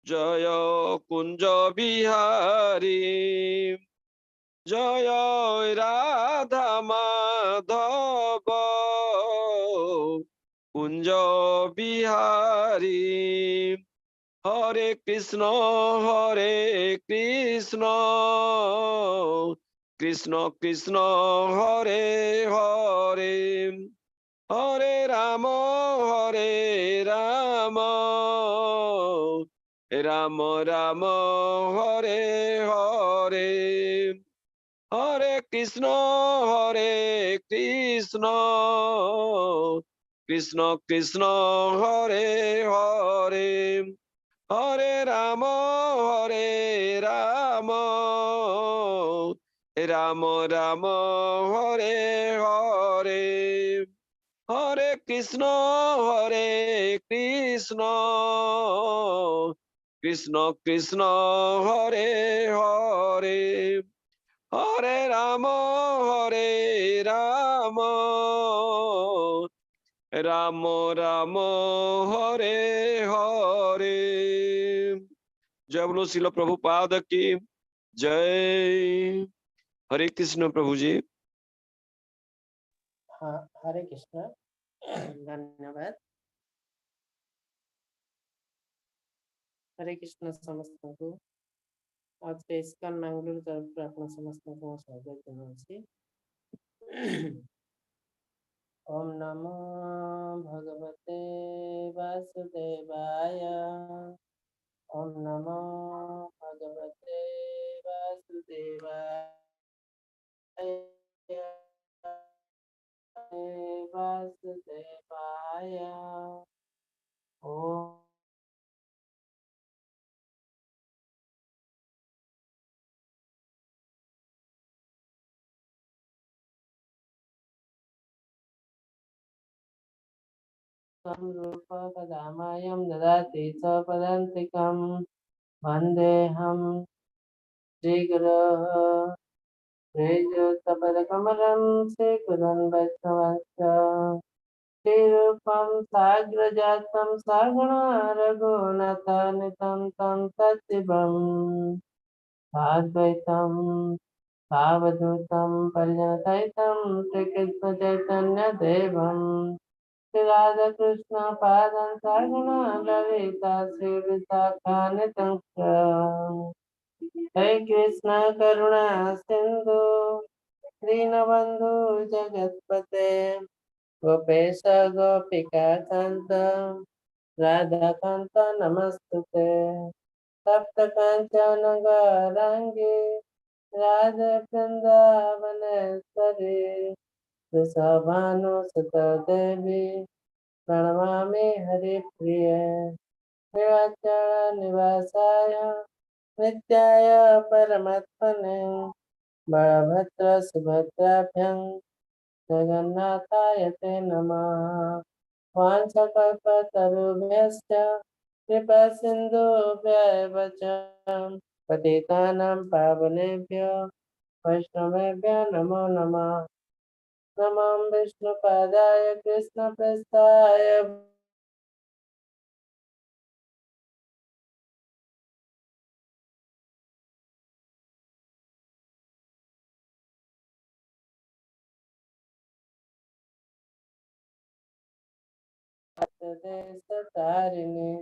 जय कुंज बिहारी जय राधा माधव कुंज बिहारी हरे कृष्ण कृष्ण कृष्ण हरे हरे हरे राम राम राम हरे हरे हरे कृष्ण कृष्ण कृष्ण हरे हरे हरे राम राम राम हरे हरे हरे कृष्ण कृष्ण कृष्ण हरे हरे हरे राम राम राम हरे हरे। जय बोलो श्रील प्रभुपाद की जय। हरे कृष्ण प्रभु जी। हाँ, हरे कृष्ण। धन्यवाद। हरे कृष्ण समस्त को आज के इस्कॉन मैंगलोर तरफ प्रार्थना समस्त को स्वागत जनावसी। ओम नमो भगवते वासुदेवाय। ओम नमो भगवते वासुदेवाय। वासुदेवाय ओम रूप पदामायं ददाति च पदान्तिकं वन्देऽहं श्रीगुरोः श्रीयुतपदकमलं श्रीकुरन् वैष्णवश्च श्रीरूपं साग्रजातं सगुणा रघुनाथान्वितं तं तत्शिवं साद्वैतं सावधूतं परिजनसहितं श्रीकृष्णचैतन्यदेवं श्री राधा कृष्ण पादं सगुणा ललिता श्रीविशाखान्वितं हे कृष्ण करुणा सिंधु दीनबंधु जगतपते गोपेश गोपिका कांत राधा कांत नमस्तुते सप्त कांचन गौरांगी राधे वृंदावनेश्वरी वृषभानुसुत देवी प्रणमामि हरिप्रिये श्रीवाचल निवासाय नित्याय परमात्मने बलभद्र सुभद्राभ्यां जगन्नाथाय ते नमः। वाञ्छकल्पतरुभ्यश्च कृपा सिन्धुभ्यः च पतितानां पावनेभ्यो वैष्णवेभ्यो नमो नमः। नमो विष्णुपादाय कृष्णप्रेष्ठाय देशतारिणे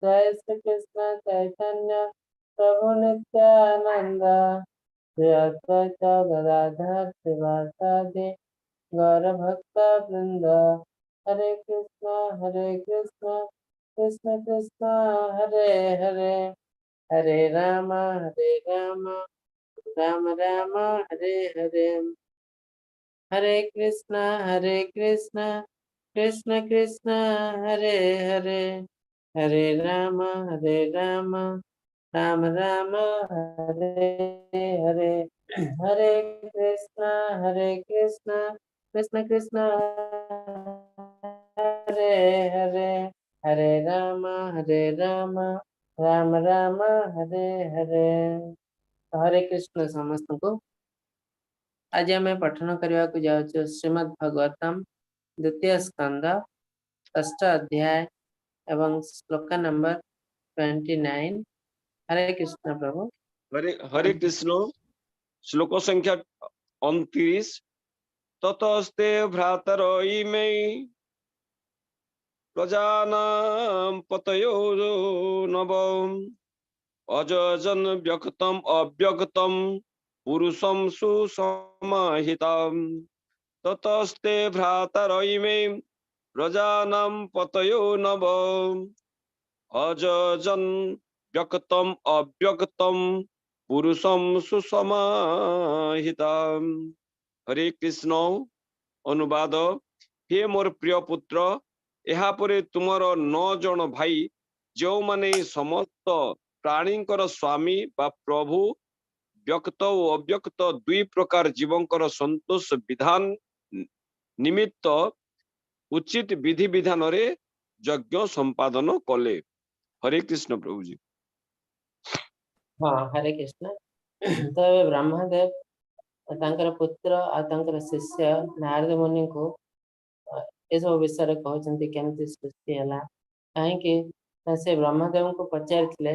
जय श्री कृष्ण चैतन्य प्रभु नित्यानंद श्री अद्वैत गदाधर श्रीवासादि गौर भक्त वृंद हरे कृष्ण कृष्ण कृष्ण हरे हरे हरे राम राम राम हरे हरे हरे कृष्ण कृष्ण कृष्ण हरे हरे हरे राम राम राम हरे हरे हरे कृष्ण कृष्ण कृष्ण हरे हरे हरे राम राम राम हरे हरे। हरे कृष्ण समस्त को आज आम पठन करने को जाऊँ श्रीमद् भागवतम द्वितीय स्कंद षष्ठ अध्याय एवं श्लोक नंबर 29। हरे कृष्ण प्रभु। हरे हरे कृष्ण। श्लोक संख्या 29। ततस्ते भ्रातर इमे प्रजानां पतयो नव अजजन व्यक्तम अव्यक्तम पुरुषं सुसमाहितम्। ततस्ते भ्रातर इमे प्रजानां पतयो नव अजजन व्यक्तम अव्यक्तम पुरुषं सुसमाहितम्। हरे कृष्ण। अनुवाद। हे मोर प्रिय पुत्र, ଏହା ପରେ ତୁମର 9 ଜଣ ଭାଇ ଯେଉଁମାନେ ସମସ୍ତ ପ୍ରାଣୀଙ୍କର ସ୍ୱାମୀ ବା ପ୍ରଭୁ, ବ୍ୟକ୍ତ ଓ ଅବ୍ୟକ୍ତ ଦୁଇ ପ୍ରକାର ଜୀବଙ୍କର ସନ୍ତୋଷ ବିଧାନ ନିମିତ୍ତ ଉଚିତ ବିଧି ବିଧାନରେ ଯଜ୍ଞ ସମ୍ପାଦନ କଲେ। हरे कृष्ण प्रभु जी। हाँ हरे कृष्ण। तो ଏବେ ବ୍ରହ୍ମଦେବ ତାଙ୍କର ପୁତ୍ର ଆଉ ତାଙ୍କର ଶିଷ୍ୟ ନାରଦ ମୁନିଙ୍କୁ ଏସବୁ ବିଷୟରେ କହୁଛନ୍ତି କେମିତି ସୃଷ୍ଟି ହେଲା। କାହିଁକି ନା ସେ ବ୍ରହ୍ମଦେବଙ୍କୁ ପଚାରିଥିଲେ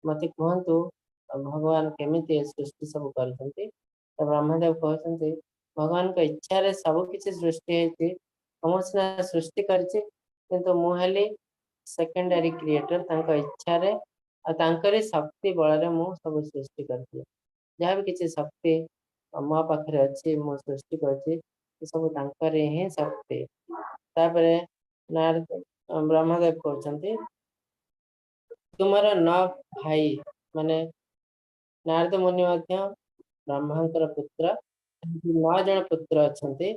ମତେ କୁହନ୍ତୁ ଭଗବାନ କେମିତି ଏ ସୃଷ୍ଟି ସବୁ କରିଛନ୍ତି। ତ ବ୍ରହ୍ମଦେବ କହୁଛନ୍ତି ଭଗବାନଙ୍କ ଇଚ୍ଛାରେ ସବୁ କିଛି ସୃଷ୍ଟି ହେଇଛି। ମୁଁ ସିନା ସୃଷ୍ଟି କରିଛି କିନ୍ତୁ ମୁଁ ହେଲି ସେକେଣ୍ଡାରୀ କ୍ରିଏଟର। ତାଙ୍କ ଇଚ୍ଛାରେ ଆଉ ତାଙ୍କରି ଶକ୍ତି ବଳରେ ମୁଁ ସବୁ ସୃଷ୍ଟି କରିଥିଲି। ଯାହା ବି କିଛି ଶକ୍ତି ମୋ ପାଖରେ ଅଛି ମୁଁ ସୃଷ୍ଟି କରିଛି ଏ ସବୁ ତାଙ୍କରି ହିଁ ଶକ୍ତି। ତାପରେ ନାରଦ ବ୍ରହ୍ମଦେବ କହୁଛନ୍ତି ତୁମର 9 ଭାଇ ମାନେ ନାରଦ ମୁନି ମଧ୍ୟ ବ୍ରହ୍ମାଙ୍କର ପୁତ୍ର। 9 ଜଣ ପୁତ୍ର ଅଛନ୍ତି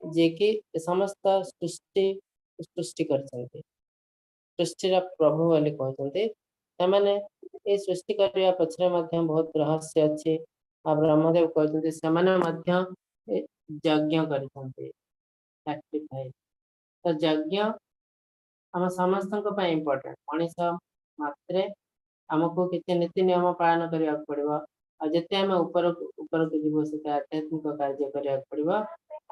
ଯିଏକି ସମସ୍ତ ସୃଷ୍ଟି କରିଛନ୍ତି। ସୃଷ୍ଟିର ପ୍ରଭୁ ବୋଲି କହୁଛନ୍ତି। ସେମାନେ ଏ ସୃଷ୍ଟି କରିବା ପଛରେ ମଧ୍ୟ ବହୁତ ରହସ୍ୟ ଅଛି। ଆଉ ବ୍ରହ୍ମଦେବ କହିଛନ୍ତି ସେମାନେ ମଧ୍ୟ ଯଜ୍ଞ କରିଛନ୍ତି, ସାକ୍ରିଫାଇସ୍। ତ ଯଜ୍ଞ ଆମ ସମସ୍ତଙ୍କ ପାଇଁ ଇମ୍ପୋର୍ଟାଣ୍ଟ। ମଣିଷ ମାତ୍ରେ ଆମକୁ କିଛି ନୀତି ନିୟମ ପାଳନ କରିବାକୁ ପଡିବ। ଆଉ ଯେତେ ଆମେ ଉପରକୁ ଯିବୁ ସେତେ ଆଧ୍ୟାତ୍ମିକ କାର୍ଯ୍ୟ କରିବାକୁ ପଡିବ।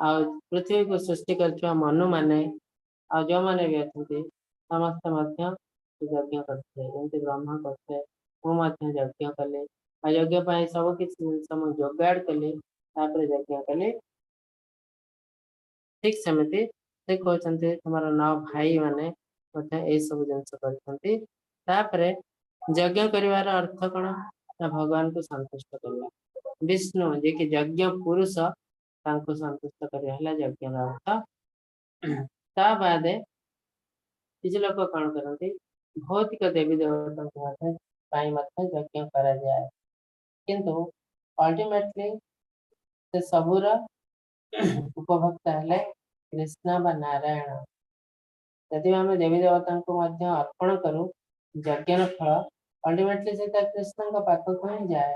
ଆଉ ପୃଥିବୀକୁ ସୃଷ୍ଟି କରିଥିବା ମନୁ ମାନେ ଆଉ ଯୋଉମାନେ ବି ଅଛନ୍ତି ସମସ୍ତେ ମଧ୍ୟ ଯଜ୍ଞ କରିଥିଲେ। ଯେମିତି ବ୍ରହ୍ମା କରିଥିଲେ, ମୁଁ ମଧ୍ୟ ଯଜ୍ଞ କଲି। ଆଉ ଯଜ୍ଞ ପାଇଁ ସବୁ କିଛି ଜିନିଷ ମୁଁ ଯୋଗାଡ଼ କଲି, ତାପରେ ଯଜ୍ଞ କଲି। ଠିକ ସେମିତି ସେ କହୁଛନ୍ତି ତୁମର 9 ଭାଇ ମାନେ ମଧ୍ୟ ଏଇ ସବୁ ଜିନିଷ କରିଛନ୍ତି। ତାପରେ ଯଜ୍ଞ କରିବାର ଅର୍ଥ କଣ ନା ଭଗବାନଙ୍କୁ ସନ୍ତୁଷ୍ଟ କରିବା। ବିଷ୍ଣୁ ଯିଏକି ଯଜ୍ଞ ପୁରୁଷ ତାଙ୍କୁ ସନ୍ତୁଷ୍ଟ କରିବା ହେଲା ଯଜ୍ଞର ଅର୍ଥ। ତା ବାଦେ କିଛି ଲୋକ କଣ କରନ୍ତି ଭୌତିକ ଦେବୀ ଦେବତାଙ୍କ ମଧ୍ୟ ପାଇଁ ମଧ୍ୟ ଯଜ୍ଞ କରାଯାଏ। କିନ୍ତୁ ଅଲ୍ଟିମେଟଲି ସେ ସବୁର ଉପଭୋକ୍ତା ହେଲେ କୃଷ୍ଣ ବା ନାରାୟଣ। ଯଦି ଆମେ ଦେବୀ ଦେବତାଙ୍କୁ ମଧ୍ୟ ଅର୍ପଣ କରୁ ଯଜ୍ଞର ଫଳ ଅଲ୍ଟିମେଟଲି ସେଟା କୃଷ୍ଣଙ୍କ ପାଖକୁ ହିଁ ଯାଏ।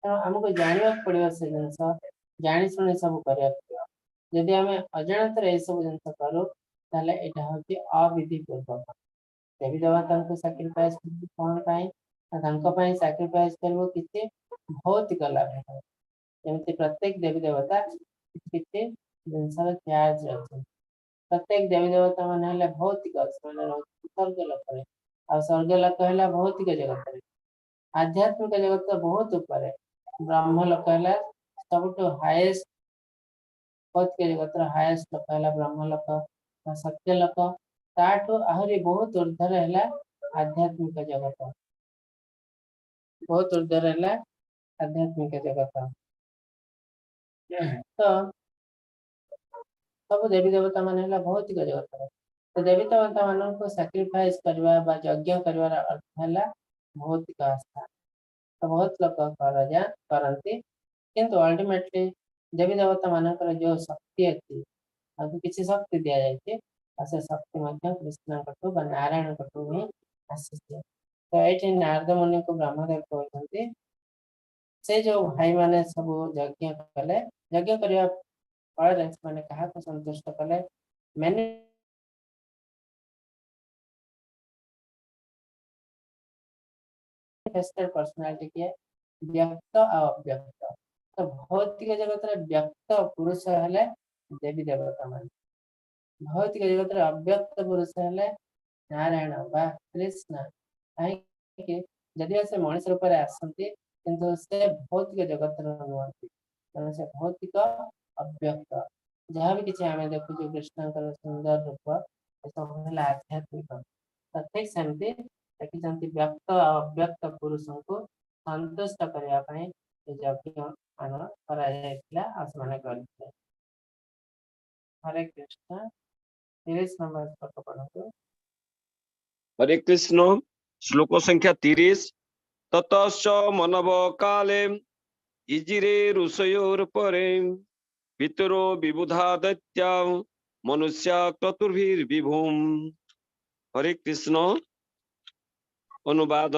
ତେଣୁ ଆମକୁ ଜାଣିବାକୁ ପଡିବ ସେ ଜିନିଷ, ଜାଣି ଶୁଣି ସବୁ କରିବାକୁ ପଡିବ। ଯଦି ଆମେ ଅଜାଣତରେ ଏସବୁ ଜିନିଷ କରୁ ତାହେଲେ ଏଇଟା ହଉଛି ଅବିଧି ପୂର୍ବକ। ଦେବୀ ଦେବତାଙ୍କୁ ସାକ୍ରିଫାଇସ୍ କରିବୁ କଣ ପାଇଁ ନା ତାଙ୍କ ପାଇଁ ସାକ୍ରିଫାଇସ୍ କରିବୁ କିଛି ଭୌତିକ ଲାଭ ପାଇଁ। ଯେମିତି ପ୍ରତ୍ୟେକ ଦେବୀ ଦେବତା କିଛି ଜିନିଷର ଚାର୍ଜ ଅଛି। ପ୍ରତ୍ୟେକ ଦେବୀ ଦେବତା ମାନେ ହେଲେ ଭୌତିକ, ସେମାନେ ରହୁଛନ୍ତି ସ୍ୱର୍ଗ ଲୋକରେ। ଆଉ ସ୍ୱର୍ଗ ଲୋକ ହେଲା ଭୌତିକ ଜଗତରେ। ଆଧ୍ୟାତ୍ମିକ ଜଗତ ବହୁତ ଉପରେ। ବ୍ରହ୍ମ ଲୋକ ହେଲା ସବୁଠୁ ହାଏଷ୍ଟ, ଭୌତିକ ଜଗତର ହାଏଷ୍ଟ ଲୋକ ହେଲା ବ୍ରହ୍ମ ଲୋକ ବା ସତ୍ୟ ଲୋକ। ତାଠୁ ଆହୁରି ବହୁତ ଉର୍ଦ୍ଧ୍ୱରେ ହେଲା ଆଧ୍ୟାତ୍ମିକ ଜଗତ। ବହୁତ ଉର୍ଦ୍ଧ୍ୱରେ ହେଲା ଆଧ୍ୟାତ୍ମିକ ଜଗତ। ତ ସବୁ ଦେବୀ ଦେବତା ମାନେ ହେଲା ଭୌତିକ ଜଗତରେ। ତ ଦେବୀ ଦେବତା ମାନଙ୍କୁ ସାକ୍ରିଫାଇସ୍ କରିବା ବା ଯଜ୍ଞ କରିବାର ଅର୍ଥ ହେଲା ଭୌତିକ ଆସ୍ଥା। ତ ବହୁତ ଲୋକ କରନ୍ତି କିନ୍ତୁ ଅଲ୍ଟିମେଟଲି ଦେବୀ ଦେବତା ମାନଙ୍କର ଯୋଉ ଶକ୍ତି ଅଛି ତାଙ୍କୁ କିଛି ଶକ୍ତି ଦିଆଯାଇଛି ଆଉ ସେ ଶକ୍ତି ମଧ୍ୟ କୃଷ୍ଣଙ୍କଠୁ ବା ନାରାୟଣଙ୍କଠୁ ହିଁ ଆସିଛି। ତ ଏଇଠି ନାରଦ ମୁନିଙ୍କୁ ବ୍ରହ୍ମଦେବ କହୁଛନ୍ତି ସେ ଯୋଉ ଭାଇ ମାନେ ସବୁ ଯଜ୍ଞ କଲେ, ଯଜ୍ଞ କରିବା ଫଳରେ ସେମାନେ କାହାକୁ ସନ୍ତୁଷ୍ଟ କଲେ ମ୍ୟାନିଫେଷ୍ଟେଡ ପର୍ସନାଲିଟି କିଏ ବ୍ୟକ୍ତ ଆଉ ଅବ୍ୟକ୍ତ। ତ ଭୌତିକ ଜଗତରେ ବ୍ୟକ୍ତ ପୁରୁଷ ହେଲେ ଦେବୀ ଦେବତା ମାନେ। भौतिक जगत अव्यक्त पुरुष है नारायण बा कृष्ण कहीं जदि से मनुष्य रूप आसती किंतु से भौतिक जगत नुहति से भौतिक अव्यक्त जहाँ भी किसी आम देखु कृष्ण सुंदर रूप सब आध्यात्मिक ठीक सेमती देखते व्यक्त अव्यक्त पुरुष को संतुष्ट करने यज्ञ मान कर हरे कृष्ण 30 नंबर श्लोक पढ़ो। हरे कृष्ण श्लोक संख्या 30 ततश्च मनव काले इजिरे ऋषयोर परे पितरो विबुधा दैत्या मनुष्या क्रतुर्भिर्विभुम। हरे कृष्ण अनुवाद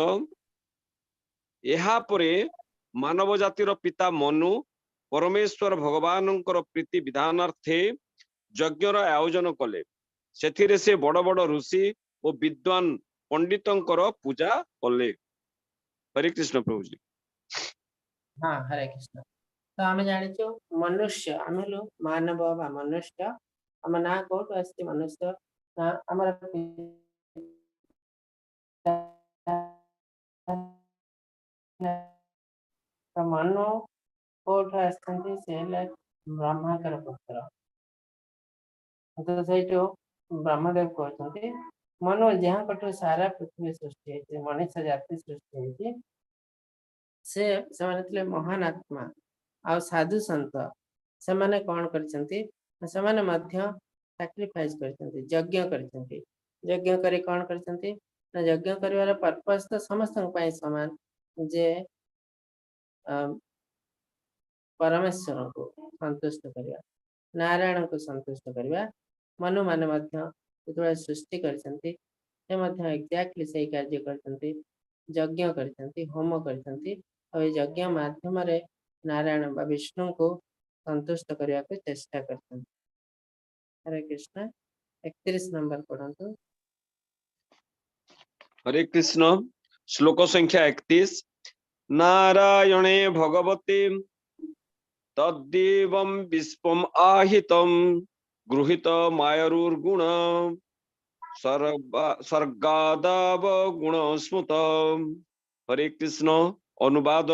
एहापरे मानव जातिर पिता मनु परमेश्वर भगवानंकर प्रीति विधानार्थे यज्ञर आयोजन कले सेथिरे से बड़ बड़ ऋषि और विद्वान पंडितंकर पूजा कले। हरे कृष्ण प्रभु जी। हाँ हरे कृष्ण तो आम जाचु मनुष्य आम मानव बा मनुष्य आम ना कौट आस मनुष्य ना आम मनु कौट आसती से ब्रह्माकर पुत्र तो से ब्रह्मदेव कहते मनु जहाँ कटु सारा पृथ्वी सृष्टि मनुष्य जाति सृष्टि से महान आत्मा आ साधु संत से माने कौन करछंती से माने मध्य सैक्रिफाइस करछंती यज्ञ करछंती यज्ञ करी कौन करछंती ना यज्ञ करिवार पर्पस तो समस्त पई समान जे परमेश्वर को संतुष्ट करिया नारायण को संतुष्ट करिया मनु माने मध्य जेतबे सृष्टि करछंती से मध्य एग्जैक्टली सही कार्य करछंती यज्ञ करछंती होम करछंती और यज्ञ माध्यम रे नारायण बा विष्णु को संतुष्ट करने को चेष्टा करते हैं। हरे कृष्ण 31 नंबर पढ़ो। हरे कृष्ण श्लोक संख्या 31 नारायणे भगवते तद्देवं विश्वम आहितम गृहीत मायरुर्गुण सर्गादाव गुण स्मृत। हरे कृष्ण अनुवाद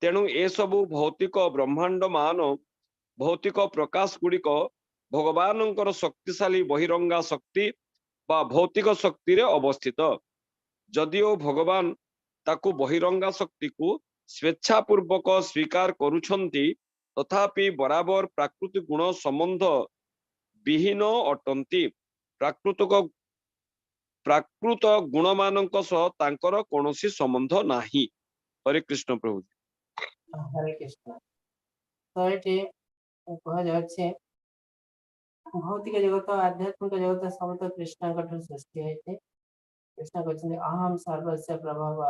तेणु ए सबु भौतिक ब्रह्मांड मान भौतिक प्रकाश गुड़िक भगवान शक्तिशाली बहिरंगा शक्ति बा भौतिक शक्ति रे अवस्थित जदिओ भगवान ताकू बहिरंगा शक्ति को स्वेच्छापूर्वक स्वीकार करुछंती तथापि बराबर प्राकृतिक गुण संबंध विहीन अटंती प्राकृत गुण मानक सह तांकर कौनसी संबंध नाही। हरे कृष्ण प्रभु। हरे कृष्ण तो ये कह जाच्छे भौतिक जगत आध्यात्मिक जगत सब तो कृष्ण सृष्टि है कृष्ण कहते अहम सर्वस्य प्रभव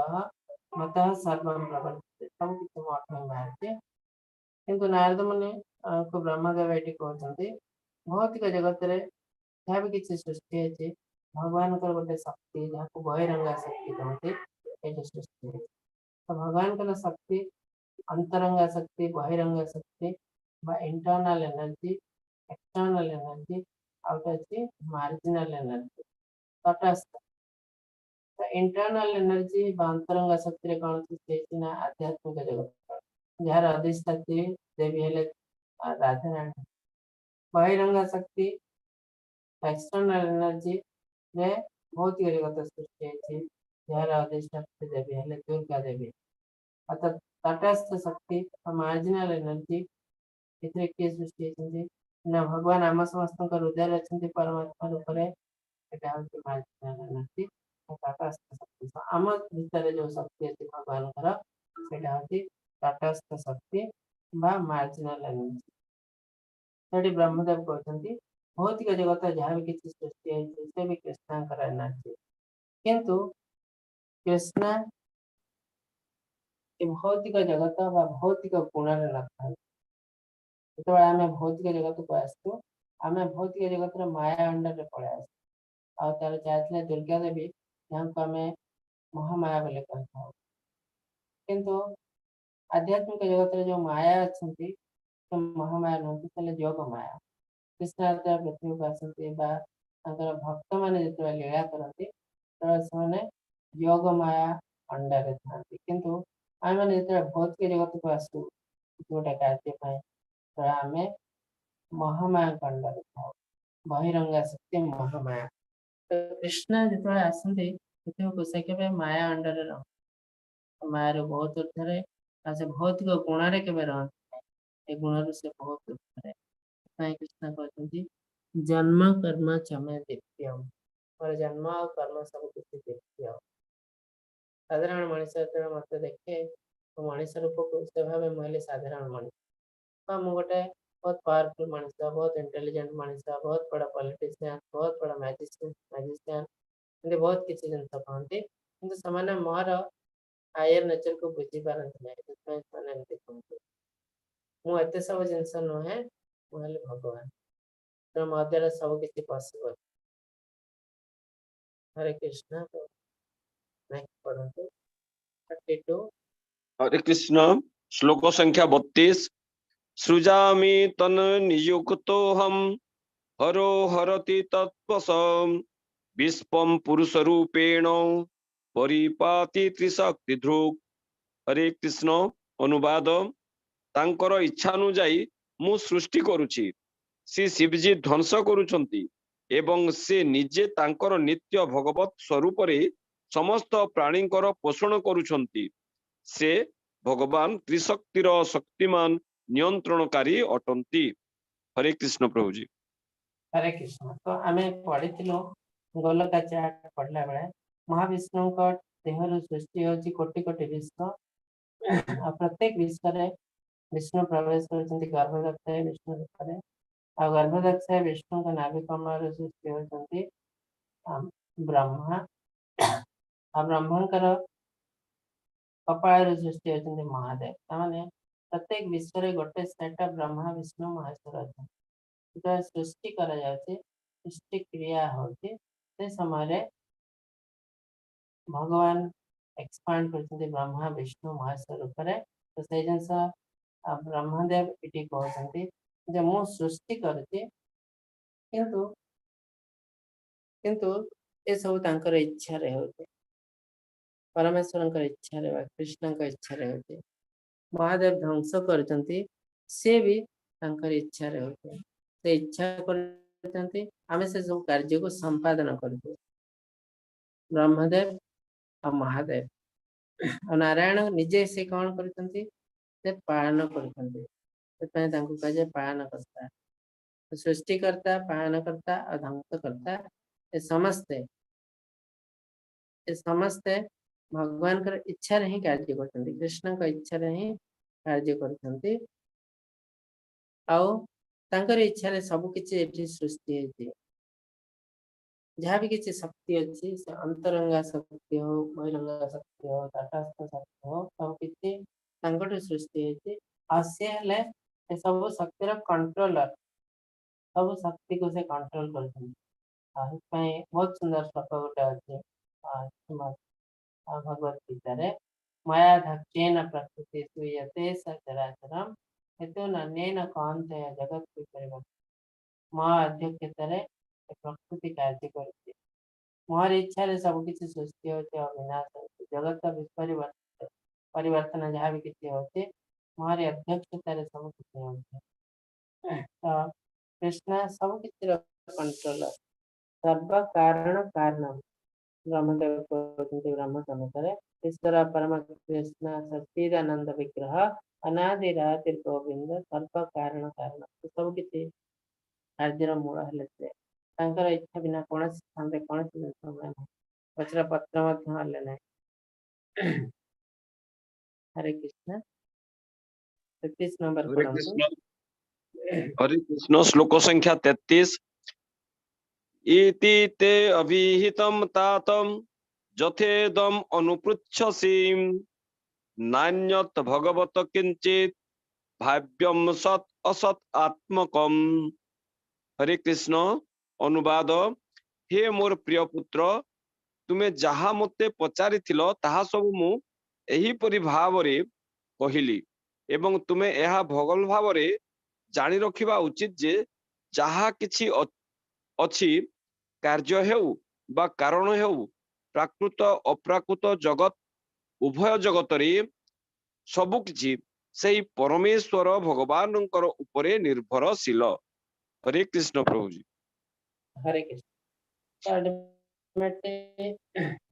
मतः सर्वं प्रवर्तते सब किसी में बाहर किंतु नारद मुनि को ब्रह्मदेव ये कहते भौतिक जगत रे जहाँ भी किसी सृष्टि है भगवान को गोटे शक्ति जहाँ को बहिरंगा शक्ति कहते ये सृष्टि है तो भगवान को शक्ति अंतरंगा शक्ति बहिरंगा शक्ति internal energy external energy out marginal energy तटस्थ तो इंटरनल एनर्जी अंतरंगा शक्ति रे कौन ना आध्यात्मिक जगत जार अधिष्ठात्री देवी हेले राधाराणी बहिरंगा शक्ति एक्सटर्नल एनर्जी रे भौतिक जगत सृष्टि है जार अधिष्ठात्री देवी हेले दुर्गा देवी अर्थात तटस्थ शक्ति मार्जिनल एनर्जी एथिरे के सृष्टि है ना भगवान आम समस्त हृदय अच्छा परमात्मा रूप में एटा होची मार्जिनल एनर्जी तटस्थ शक्ति आम भीतर जो शक्ति अच्छी भगवान सेटा होची तटस्थ शक्ति बा मार्जिनल एनर्जी सेठी ब्रह्मदेव कहते भौतिक जगत जहाँ भी किसी सृष्टि है से भी कृष्णांकर एनर्जी किंतु कृष्ण भौतिक जगत बा भौतिक गुण नथा जो आम भौतिक जगत को आसू आम भौतिक जगत माया अंडर पड़े आस तार चाहते दुर्गा देवी जहाँ को आम महामाया बोले कहता किंतु आध्यात्मिक जगत जो माया अच्छा महामाया नुहति योग माया कृष्ण ଯେତେବେଳେ ପୃଥିବୀକୁ ଆସନ୍ତି ବା ତାଙ୍କର ଭକ୍ତମାନେ ଯେତେବେଳେ ଲୀଳା କରନ୍ତି ସେତେବେଳେ ସେମାନେ ଯୋଗ ମାୟା ଅଣ୍ଡାରେ ଥାନ୍ତି। କିନ୍ତୁ ଆମେମାନେ ଯେତେବେଳେ ଭୌତିକ ଜଗତକୁ ଆସୁ ଗୋଟେ କାର୍ଯ୍ୟ ପାଇଁ ସେତେବେଳେ ଆମେ ମହାମାୟାଙ୍କ ଅଣ୍ଡାରେ ଥାଉ। ବହିରଙ୍ଗା ଶକ୍ତି ମହାମାୟା। ତ କୃଷ୍ଣ ଯେତେବେଳେ ଆସନ୍ତି ପୃଥିବୀକୁ ସେ କେବେ ମାୟା ଅଣ୍ଡାରେ ରହନ୍ତି, ମାୟାର ବହୁତ ଉର୍ଦ୍ଧ୍ୱରେ ଆଉ ସେ ଭୌତିକ ଗୁଣରେ କେବେ ରହନ୍ତି ନାହିଁ। ଏ ଗୁଣରୁ ସେ ବହୁତ ଉର୍ଦ୍ଧ୍ୱରେ। ସେଥିପାଇଁ କୃଷ୍ଣ କହିଛନ୍ତି ଜନ୍ମ କର୍ମ ଚମେ ଦିବ୍ୟମ୍। ମୋର ଜନ୍ମ ଆଉ କର୍ମ ସବୁ କିଛି ଦିବ୍ୟ। ସାଧାରଣ ମଣିଷ ଯେତେବେଳେ ମତେ ଦେଖେ ମଣିଷ ରୂପକୁ ସେ ଭାବେ ମୁଁ ହେଲି ସାଧାରଣ ମଣିଷ, ବା ମୁଁ ଗୋଟେ ବହୁତ ପାୱାରଫୁଲ ମଣିଷ, ବହୁତ ଇଣ୍ଟେଲିଜେଣ୍ଟ ମଣିଷ, ବହୁତ ବଡ଼ ପଲିଟିସିଆନ, ବହୁତ ବଡ଼ ମ୍ୟାଜିସିଆନ, ଏମିତି ବହୁତ କିଛି ଜିନିଷ କହନ୍ତି। କିନ୍ତୁ ସେମାନେ ମୋର ହାୟର ନେଚରକୁ ବୁଝିପାରନ୍ତି ନାହିଁ। ସେଥିପାଇଁ ସେମାନେ ଏମିତି କୁହନ୍ତି। ମୁଁ ଏତେ ସବୁ ଜିନିଷ ନୁହେଁ, ମୁଁ ହେଲି ଭଗବାନ। ତେଣୁ ମୋ ଦ୍ୱାରା ସବୁ କିଛି ପସିବଲ। ହରେ କୃଷ୍ଣ। ନେକ୍ସଟ ପଢନ୍ତୁ 32। हरे कृष्ण। श्लोक संख्या 32। सृजामि तन नियुक्तोऽहं हरो हरति तत्त्वसम् विश्वं पुरुष रूपेण परिपाति त्रिशक्तिधृक्। हरे कृष्ण। अनुवाद। तांकर इच्छानुଯାୟୀ ମୁଁ ସୃଷ୍ଟି କରୁଛି, ଶ୍ରୀ ଶିବଜୀ ଧ୍ୱଂସ କରୁଛନ୍ତି ଏବଂ ସେ ନିଜେ ତାଙ୍କର ନିତ୍ୟ ଭଗବତ ସ୍ୱରୂପରେ ସମସ୍ତ ପ୍ରାଣୀଙ୍କର ପୋଷଣ କରୁଛନ୍ତି। ସେ ଭଗବାନ ତ୍ରିଶକ୍ତିର ଶକ୍ତିମାନ ନିୟନ୍ତ୍ରଣକାରୀ ଅଟନ୍ତି। ହରେ କୃଷ୍ଣ ପ୍ରଭୁଜୀ। ହରେ କୃଷ୍ଣ। ତ ଆମେ ପଢିଥିଲୁ ଗୋଲକା ଚାର୍ଟ ପଢିଲା ବେଳେ ମହାବିଷ୍ଣୁଙ୍କ ଦେହରୁ ସୃଷ୍ଟି ହେଉଛି କୋଟି କୋଟି ବିଶ୍ୱ। ଆଉ ପ୍ରତ୍ୟେକ ବିଶ୍ୱରେ ବିଷ୍ଣୁ ପ୍ରବେଶ କରୁଛନ୍ତି ଗର୍ଭଦକ୍ଷାୟ ବିଷ୍ଣୁ ରୂପରେ। ଆଉ ଗର୍ଭଦକ୍ଷାୟ ବିଷ୍ଣୁଙ୍କ ନାଭି କମଳରୁ ସୃଷ୍ଟି ହେଉଛନ୍ତି ବ୍ରହ୍ମା। ଆଉ ବ୍ରହ୍ମାଙ୍କର କପାଳରୁ ସୃଷ୍ଟି ହେଉଛନ୍ତି ମହାଦେବ। ତାମାନେ ପ୍ରତ୍ୟେକ ବିଶ୍ୱରେ ଗୋଟେ ସେଟ ବ୍ରହ୍ମା ବିଷ୍ଣୁ ମହେଶ୍ୱର ଅଛନ୍ତି। ଯେତେବେଳେ ସୃଷ୍ଟି କରାଯାଉଛି, ସୃଷ୍ଟି କ୍ରିୟା ହଉଛି, ସେ ସମୟରେ ଭଗବାନ ଏକ୍ସପାଣ୍ଡ କରୁଛନ୍ତି ବ୍ରହ୍ମା ବିଷ୍ଣୁ ମହେଶ୍ୱର ରୂପରେ। ତ ସେଇ ଜିନିଷ ବ୍ରହ୍ମଦେବ ଏଠି କହୁଛନ୍ତି ଯେ ମୁଁ ସୃଷ୍ଟି କରୁଛି, କିନ୍ତୁ କିନ୍ତୁ ଏସବୁ ତାଙ୍କର ଇଚ୍ଛାରେ ହେଉଛି, ପରମେଶ୍ୱରଙ୍କର ଇଚ୍ଛାରେ ବା କୃଷ୍ଣଙ୍କ ଇଚ୍ଛାରେ ହେଉଛି। ମହାଦେବ ଧ୍ୱଂସ କରୁଛନ୍ତି, ସେ ବି ତାଙ୍କର ଇଚ୍ଛାରେ ହେଉଛି। ସେ ଇଚ୍ଛା କରୁଛନ୍ତି, ଆମେ ସେ ସବୁ କାର୍ଯ୍ୟକୁ ସମ୍ପାଦନ କରୁଛୁ। ବ୍ରହ୍ମଦେବ ଆଉ ମହାଦେବ ଆଉ ନାରାୟଣ ନିଜେ ସେ କଣ କରୁଛନ୍ତି, ସେ ପାଳନ କରୁଛନ୍ତି। ସେଥିପାଇଁ ତାଙ୍କୁ କୁହାଯାଏ ପାଳନକର୍ତ୍ତା। ସୃଷ୍ଟିକର୍ତ୍ତା, ପାଳନକର୍ତ୍ତା ଆଉ ଧ୍ୱଂସକର୍ତ୍ତା ଏ ସମସ୍ତେ ଭଗବାନଙ୍କର ଇଚ୍ଛାରେ ହିଁ କାର୍ଯ୍ୟ କରୁଛନ୍ତି, କୃଷ୍ଣଙ୍କ ଇଚ୍ଛାରେ ହିଁ କାର୍ଯ୍ୟ କରୁଛନ୍ତି। ଆଉ ତାଙ୍କର ଇଚ୍ଛାରେ ସବୁ କିଛି ଏଠି ସୃଷ୍ଟି ହେଇଛି। ଯାହା ବି କିଛି ଶକ୍ତି ଅଛି, ସେ ଅନ୍ତରଙ୍ଗା ଶକ୍ତି ହଉ, ବହିରଙ୍ଗା ଶକ୍ତି ହଉ, ତଟସ୍ଥ ଶକ୍ତି ହଉ, ସବୁ କିଛି ତାଙ୍କଠୁ ସୃଷ୍ଟି ହେଇଛି। ଆଉ ସେ ହେଲେ ଏ ସବୁ ଶକ୍ତିର କଣ୍ଟ୍ରୋଲର, ସବୁ ଶକ୍ତିକୁ ସେ କଣ୍ଟ୍ରୋଲ କରୁଛନ୍ତି। ଆଉ ସେଥିପାଇଁ ବହୁତ ସୁନ୍ଦର ଶ୍ଲୋକ ଗୋଟେ ଅଛି ଭଗବତ ଗୀତାରେ, ମାୟା ଧୈର୍ଯ୍ୟେନ ପ୍ରକୃତି ଶ୍ରୁୟତେ ସଚରାଚରମ୍ ହେତୁ ନାନ୍ୟେନ କୌନ୍ତେୟ ଜଗତ ବିପରିବର୍ତ୍ତନମ୍। ମୋ ଅଧ୍ୟକ୍ଷତାରେ ପ୍ରକୃତି କାର୍ଯ୍ୟ କରୁଛି, ମୋର ଇଚ୍ଛାରେ ସବୁ କିଛି ସୃଷ୍ଟି ହଉଛି ଆଉ ବିନାଶ ହଉଛି। ଜଗତ ପରିବର୍ତ୍ତନ ଯାହା ବି କିଛି ହଉଛି, ମୋରି ଅଧ୍ୟକ୍ଷତାରେ ସବୁ କିଛି ହଉଛି। ତ କୃଷ୍ଣ ସବୁ କିଛିର କଣ୍ଟ୍ରୋଲର, ସର୍ବ କାରଣ କାରଣ। ବ୍ରହ୍ମଦେବ କହୁଛନ୍ତି ବ୍ରହ୍ମ ସମତରେ, ଈଶ୍ୱର ପରମ କୃଷ୍ଣ ସଚ୍ଚିଦାନନ୍ଦ ବିଗ୍ରହ ଅନାଦିରାତି ଗୋବିନ୍ଦ ସର୍ବ କାରଣ କାରଣ। ସବୁ କିଛି କାର୍ଯ୍ୟର ମୂଳ ହେଲେ ସେ, ତାଙ୍କର ଇଚ୍ଛା ବିନା କୌଣସି ସ୍ଥାନରେ କୌଣସି ଜିନିଷ ହୁଏ ନାହିଁ, ଗଛର ପତ୍ର ମଧ୍ୟ ହଲେ ନାହିଁ। ହରେ କୃଷ୍ଣ। 33 ନମ୍ବର हरे ପଢନ୍ତୁ। कृष्ण। हरे कृष्ण। श्लोक संख्या 33। इति ते अभिहितं तातं यथेदम् अनुपृच्छसि नान्यत् भगवत किंचित भाव्यम सत असत आत्मकम। हरे कृष्ण। अनुवाद। हे मोर प्रिय पुत्र, तुमे जहा मते पचारिथिल ताहा सब मु एहीपरि भावरे कहिली, एवं तुमे एहा भगल भावरे जानी रखिबा उचित जे ଯାହା କିଛି ଅଛି କାର୍ଯ୍ୟ ହେଉ ବା କାରଣ ହେଉ ପ୍ରାକୃତ ଅପ୍ରାକୃତ ଜଗତ ଉଭୟ ଜଗତରେ ସବୁ କିଛି ସେଇ ପରମେଶ୍ୱର ଭଗବାନଙ୍କର ଉପରେ ନିର୍ଭରଶୀଳ। ହରେ କୃଷ୍ଣ ପ୍ରଭୁଜୀ। हरे कृष्ण। तो ultimately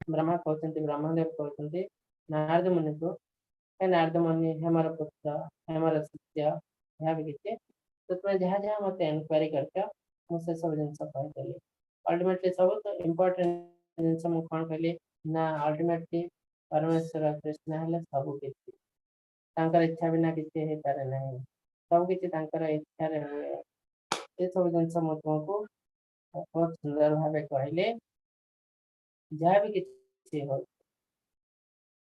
ब्रह्मा कहते ब्रह्मदेव कहते नारद मुनि को नारद मुनि हमारा पुत्र हमारा शिष्य यहाँ भी किसी तो तुम्हें जहाँ जहाँ मत एनक्वारी करके मुझसे सब जिन कही अल्टीमेटली सब तो इम्पोर्टेंट जिन मुझे कौन कहली ना अल्टीमेटली परमेश्वर कृष्ण हेले सब किसी इच्छा बिना किसी हो पारे ना सब किसी इच्छा हुए ये सब जिन तुमको बहुत सुंदर भाव कहले जहाँ भी किसी हो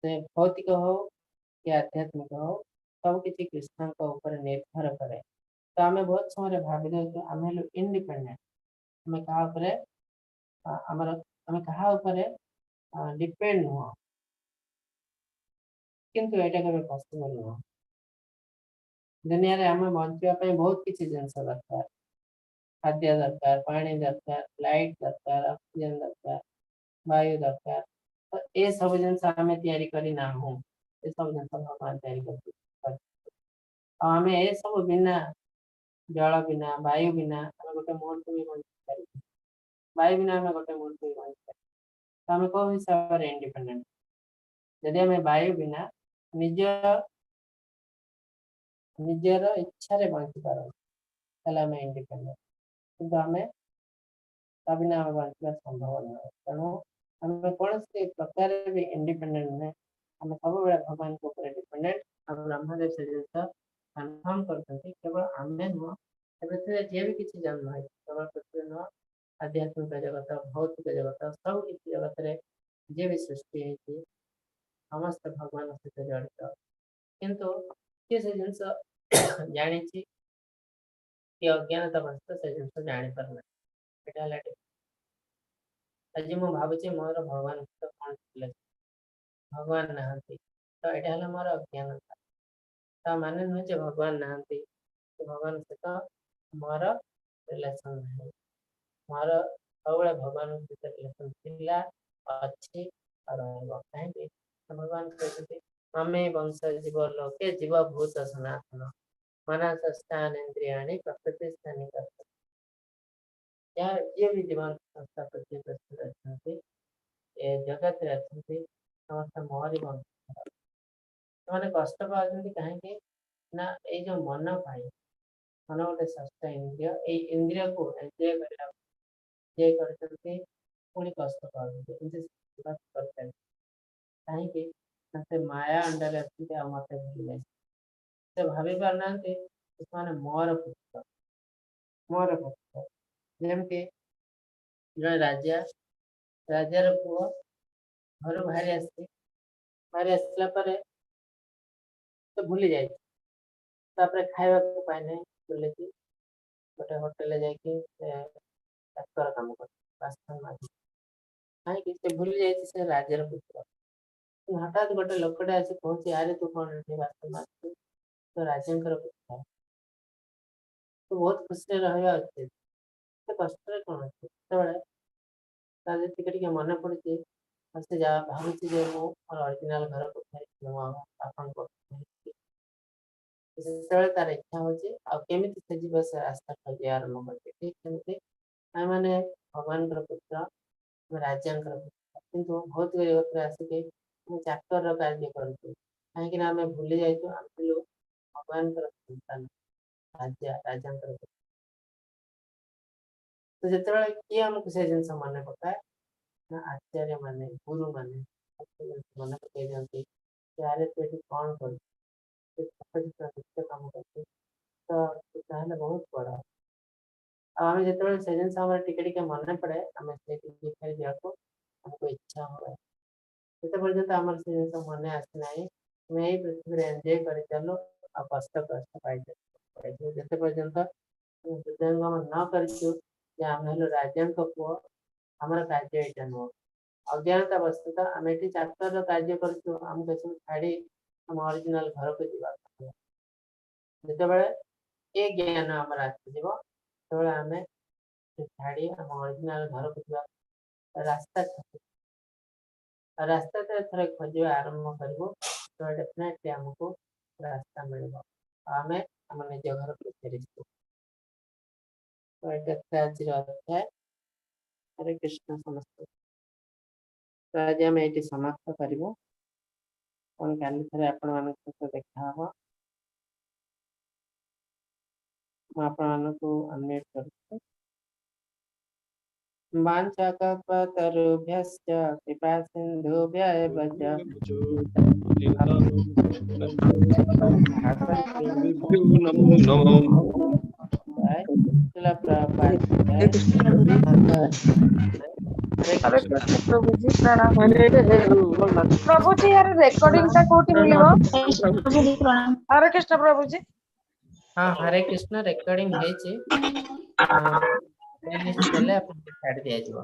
भौतिक हो कि आध्यात्मिक हो सब किसी कृष्ण ऊपर निर्भर करे तो आम बहुत समय भावी दे आम इंडिपेंडेंट आम क्या डिपेंड नुह किंतु एटा केबे पॉसिबल नुह दुनिया रे आम बंचापी बहुत किसी जिनस दरकार खाद्य दरकार पानी दरकार लाइट दरकार ऑक्सीजन दरकार वायु दरकार तो ये सब जिनस आम तैयारी करी ना हो ये सब जिनस भगवान तैयारी कर आम ए सब बिना जल बिना वायु बिना आम गोटे मुहूर्त भी बंची वायु बिना आम गोटे मुहूर्त भी बंची तो आम कौ हिसाब से इंडिपेंडेंट जदि आम वायु बिना निज निजर इच्छा रे बंची पार आम इंडिपेंडेंट किंतु आम बिना आम बंचा संभव नुह तेणु आम कौन से प्रकार भी इंडिपेंडेंट नुहे आम सब भगवान के ऊपर डिपेंडेंट ब्रह्मदेव से जिन कन्फर्म करते केवल आम नुह जी भी किसी जन्म है केवल पृथ्वी नुह आध्यात्मिक जगत भौतिक जगत सब किसी जगत रे जी भी सृष्टि है समस्त भगवान सहित जड़ित किंतु किए से जिन जानी कि अज्ञानता बस से जिन जानी पारना आज मुझे भावुची मोर भगवान सहित कौन भगवान नहांती तो यहाँ मोर अज्ञानता ता माने नुहे जे भगवान नहांती भगवान सहित मोर रिलेशन नहीं मोर सब भगवान सहित रिलेशन थिला अच्छी और कहीं भगवान कहते ममे वंश जीव लोके जीव भूत सनातन मनस स्थान इंद्रियाणि प्रकृति स्थानी करते ये भी जीवन संस्था पृथ्वी अच्छे ए जगत रे अच्छे समस्त मोहरी वंश मैंने कष्ट पाते कहीं ना ये जो मन पाई मन गोटे षष्ठ इंद्रिय ये इंद्रिय को एंजॉय करते पुणी कष्ट पाते कहीं माया अंडर अच्छे मत भूल जाए से भावी पारना मोर पुत्र जमती जड़े राजा राजार पुओ घर बाहरी आसला तो भूली जाए खावा पाए ना बोले कि गोटे होटेल जाकि डाक्तर कम कर कहीं भूली जाए राजार पुत्र हठात गोटे लोकटे आसी कहूँ आरे तू कौन बासन मारु तो राजा पुत्र तो बहुत खुशी रहा उचित कष्ट कौन अच्छे मन पड़ी से भावुँ मोर ओरिजिनल घर को तार इच्छा होमी से जीव से रास्ता खोज आरम्भ करते ठीक सेमती मैंने भगवान पुत्र राजा पुत्र किंतु भौतिक जगत आसिक चाकर कार्य करूँ कहीं आम भूली जाइए भगवान संतान राजा राजा तो जो किए आमको से जिन मन पकाए ना आचार्य माने गुरु माने मन पकई दिखती अरे तू ये कौन कर कम कर तो बहुत बड़ आम जो से जिन टे मन पड़े आम से जाको हमको इच्छा हुए जिते पर्यंत आम से जिन मन आसना तुम यही पृथ्वी एंजॉय कर चलो आ कष्ट कष्ट पाई जिते पर्यंत हृदयंगम न कर आम हेलु राजा पुओ आम कार्य यहाँ नुह अज्ञानता वस्तुता आम ये चाकर कार्य करमको सब छाड़ी आम ओरिजिनल घर को जीवा जिते ये ज्ञान आम आसो ସେତେବେଳେ ଆମେ ଛାଡ଼ି ଆମ ଅରିଜିନାଲ ଘରକୁ ଯିବା ରାସ୍ତା ଥରେ ଖୋଜିବା ଆରମ୍ଭ କରିବୁ ତ ଡେଫିନେଟଲି ଆମକୁ ରାସ୍ତା ମିଳିବ ଆମେ ଆମ ନିଜ ଘରକୁ ଫେରିଯିବୁ। ତ ଏଇଟା ଥିଲା ଆଜିର ଅଧ୍ୟାୟ। ହରେ କୃଷ୍ଣ ସମସ୍ତେ। ତ ଆଜି ଆମେ ଏଇଠି ସମାପ୍ତ କରିବୁ। ପୁଣି କାଲି ଥରେ ଆପଣମାନଙ୍କ ସହିତ ଦେଖା ହବ। ମୁଁ ଆପଣମାନଙ୍କୁ ଅନମ୍ୟୁଟ୍ କରୁଛି। वाञ्छाकल्पतरुभ्यश्च कृपा सिन्धुभ्य एव च नमो नमः। शिला प्रभुपाद हरे कृष्ण प्रभु जी। हरे कृष्ण प्रभु जी प्रणाम। प्रभु जी यार रेकॉर्डिंग टा कोठी मिलिबो? प्रभु जी प्रणाम। हरे कृष्ण प्रभु जी। हाँ हरे कृष्ण रेकॉर्डिंग है प्लेलिस्ट देले आपन छाड़ दिया जीवो।